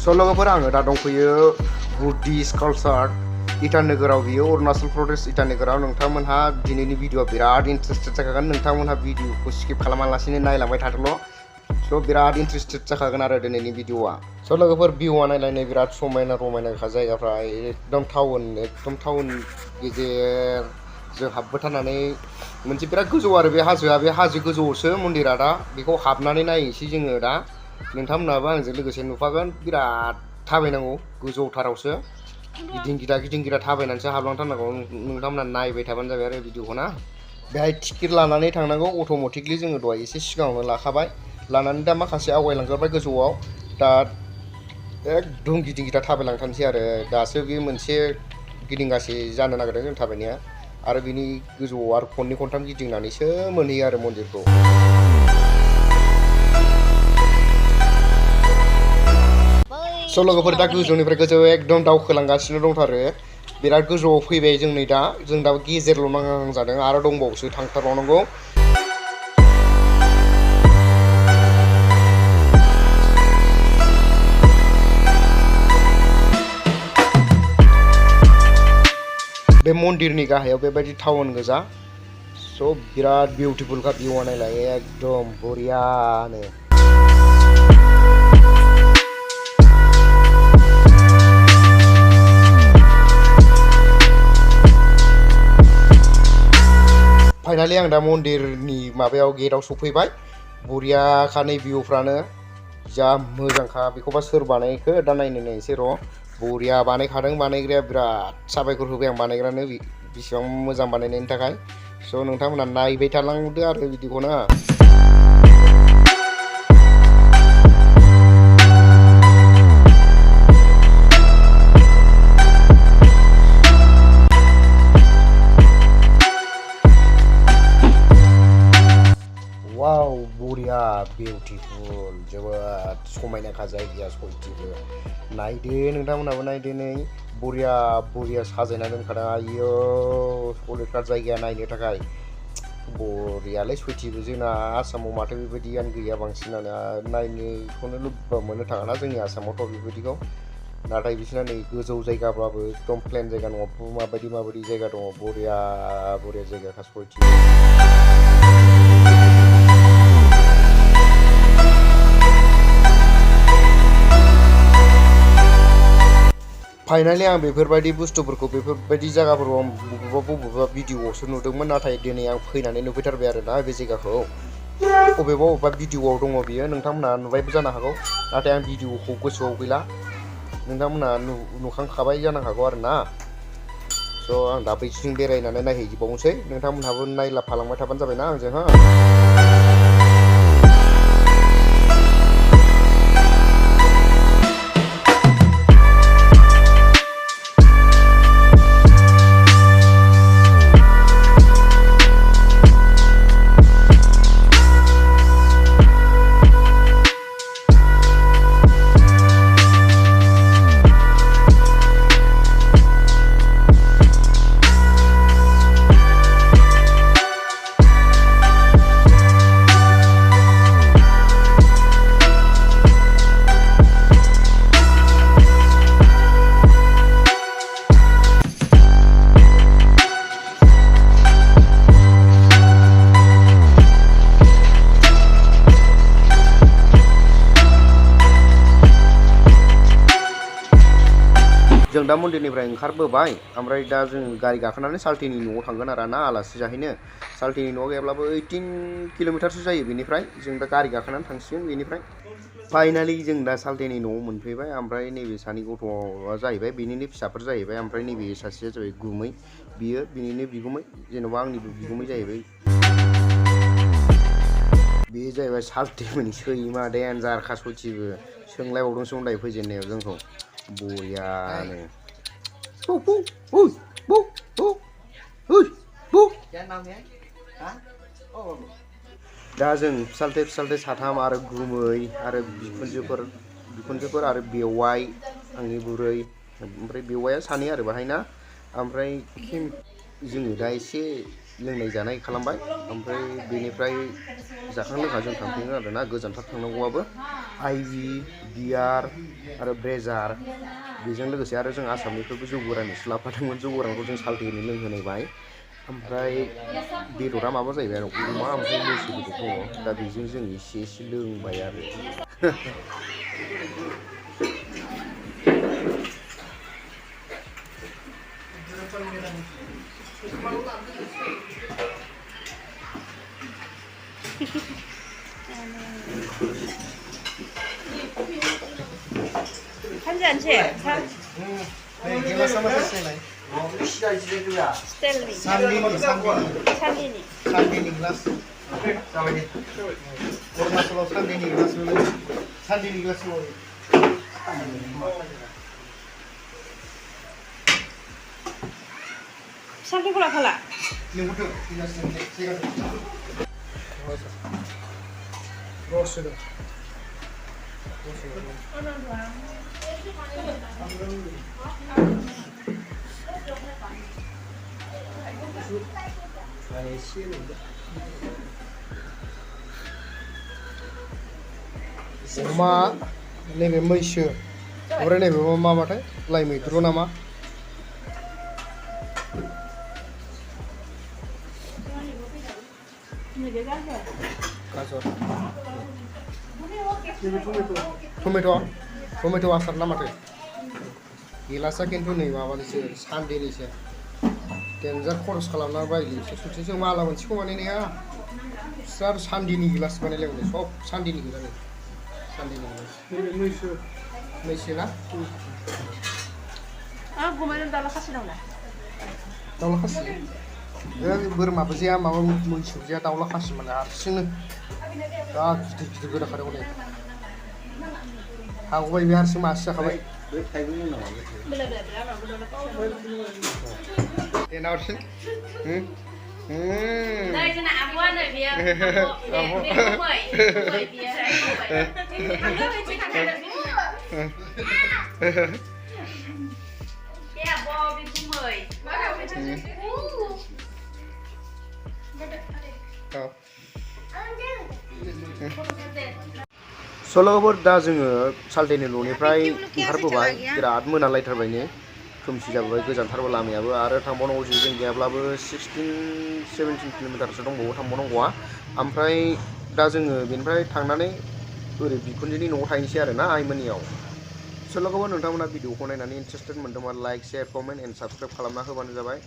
स' लोगोफोर आङो दा दंफैयो बुद्धिस्ट कालचार इटानगराव बियो अरुणाचल प्रदेश इटानगराव नोंथांमोनहा दिनैनि भिडिअआ बिराद इन्टारेस्टेड जाखागोन नोंथांमोनहा भिडिअखौ स्किप खालामालासिनो नायलांबाय थादोल' स' बिराद इन्टारेस्टेड जाखागोन आरो दिनैनि भिडिअआ स' लोगोफोर भिउआ नायलायनो बिराद समायना रमायनाखा जायगाफ्रा एकदम टाउन गेजेरजों हाबबोथारनानै मोनसे बिराद गोजौ आरो बे हाजो गोजौआवसो मन्दिरा दा बेखौ हाबनानै नायनोसै जोङो दा नोंथांमोनहाबो आंजों लोगोसे नुफागोन बिराद थाबायनांगौ गोजौथारावसो गिदिं गिदा थाबायनानैसो हाबलांथारनांगौ नोंथांमोनहा नायबाय थाबानो जाबाय आरो भिडिअखौ ना बेहाय टिकेट लानानै थांनांगौ अट'मेटिकलि जोङो दहाय एसे सिगाङावनो लाखाबाय लानानै दा माखासे आवगायलांग्रोबाय गोजौआव दा एकदम गिदिं गिदा थाबायलांथारनोसै आरो दासो बे मोनसे गिदिंगासे जानो नागिरदों जों थाबायनाया आरो बिनि गोजौआव आरो खननै खनथाम गिदिंनानैसो मोनहैयो आरो मन्दिरखौ स' लोगोफोर दा गोजौनिफ्राय गोजौ एकदम दावखोलांगासिनो दंथारो बिराद गोजौआव फैबाय जों दा गेजेरल' नांहां जादों आरो दंबावोसो थांथारबावनांगौ बे मन्दिरनि गाहायाव बेबायदि टाउन गोजा स' बिराद बिउटिफुलखा भिउआ नायलाय एकदम बरियानो फाइनालि आं दा मन्दिरनि माबायाव गेटआव सफैबाय बरियाखा नै भिउफ्रानो जा मोजांखा बेखौबा सोर बानायखो दा नायनोसै र' बरिया बानायखादों बानायग्राया बिराद साबायखर होबाय आं बानायग्रानो बेसेबां मोजां बानायनायनि थाखाय स' नोंथांमोना नायबाय थालांदो आरो बिदिखौ ना वाव बरिया बिउटिफुल जोबोद समायनाखा जायगाया सयथिबो नायदो नोंथांमोनहाबो नायदो नै बरिया साजायना दोनखादों आयौ सलिडथार जायगाया नायनो थाखाय बरियालै सयथिबो जोंना आसामाव माथो बेबायदियानो गैया बांसिनानो नायनोखौनो लुबैबा मोननो थाङाना जोंनि आसामावथ' बेबायदिखौ नाथाय बिसोरना नै गोजौ जायगाब्लाबो एकदम प्लेन जायगा नङा माबायदि जायगा दङ बरिया जायगाखा सयथि फाइनालि आं बेफोरबायदि बुस्थुफोरखौ बेफोरबायदि जायगाफोरखौ आं बबेबा भिडिअआवसो नुदोंमोन नाथाय दिनै आं फैनानै नुफैथारबाय आरोना बे जायगाखौ बबेबा भिडिअआव दङ बियो नोंथांमोना नुबायबो जानो हागौ नाथाय आं भिडिअखौ गोसोआव गैला नोंथांमोना नुखांखाबाय जानो हागौ आरोना स' आं दा बैथिं बेरायनानै नायहैजोबावनोसै नोंथांमोनहाबो नायलाफालांबाय थाबानो जाबायना आंजों हा जों दा मन्दिरनिफ्राय ओंखारबोबाय ओमफ्राय दा जों गारि गाखोनानै साल्थिनि न'आव थांगोन आरो ना आलासि जाहैनो साल्थिनि न'आव गैयाब्लाबो 18 किल'मिटारसो जायो बेनिफ्राय जों दा गारि गाखोनानै थांसिगोन बेनिफ्राय फाइनालि जों दा साल्थिनि न'आव मोनफैबाय ओमफ्राय नैबे सानै गथ'आ जाहैबाय बेनिनो फिसाफोर जाहैबाय ओमफ्राय नैबे सासेया जाबाय गुमै बियो बिनिनो बिगुमै जेन'बा आंनिबो बिगुमै जाहैबाय बेयो जाहैबाय साल्थिमोन सैमा देन्जारखा सयथिबो सोंलायबावदोंसो उन्दै फैजेननायाव जोंखौ बरियानो दा जों फिसालथे साथाम आरो गुमै आरो बिखुनजोफोर आरो बेवाइ आंनि बुरै ओमफ्राय बेवाइया सानै आरो बाहायना ओमफ्राय जोङो दा एसे लोंनाय जानाय खालामबाय ओमफ्राय बेनिफ्राय जाखां लोंखां जों थांफिनो आरोना गोजानथार थांनांगौबाबो आइभि बियार आरो ब्रेजार बेजों लोगोसे आरो जों आसामनिफ्रायबो जौ गोरान एसे लाफादोंमोन जौ गोरानखौ जों साल्थेनो लोंहोनायबाय ओमफ्राय बेदरा माबा जाहैबाय आरो अमा ओमफ्राय मैसो बेदर दङ दा बेजों जों एसे लोंबाय आरो 한 잔씩. 스텔리. 산디니 글라스. Arunachal 산디니 글라스. 산디니 글라스. 샴푸 라팔라. 이거부터 이nas는데 제가 로스도. अमा नैबे मैसो ओमफ्राय नैबे माबाथाय लाइ मैद्रु नामा गाजर टमेट' आसार ना माथो गिलासा खिन्थु नै माबानिसो सानदेनिसो डेन्जार खरस खालामना बायलिसो सुथि जों माला मोनसेखौ बानायनाया बिस्रा आरो सानदेनि गिलास बानायलायबाय सब सानदेनि गिलास सानदेनि गिलास मैसो ना 고마는 달라 카시 나오나. दाउला खासि बोरमाबो जाया माबा मैसोबो जाया दाउला खासि माने हारसिंनो दा गिदिर गोदाखादों हनै हागौबाय बे हारसिं मासे जाखाबाय एनावसिन Đây cho nào quá rồi bia. सल'फोर दा जोङो साल्थेनि न'निफ्राय ओंखारबोबाय बिराद मोनालायथारबायनो खोमसि जाबोबाय गोजानथारबो लामायाबो आरो थांबावनांगौ जों गैयाब्लाबो 16-17 किल'मिटारसो दंबावो थांबावनांगौआ ओमफ्राय दा जोङो बेनिफ्राय थांनानै ओरै बिखुनजोनि न'आव थाहैनोसै आरोना आइमोननियाव सल'खौबो नोंथांमोना भिडिअखौ नायनानै इन्टारेस्टेड मोनदोंबा like share comment and subscribe खालामना होबानो जाबाय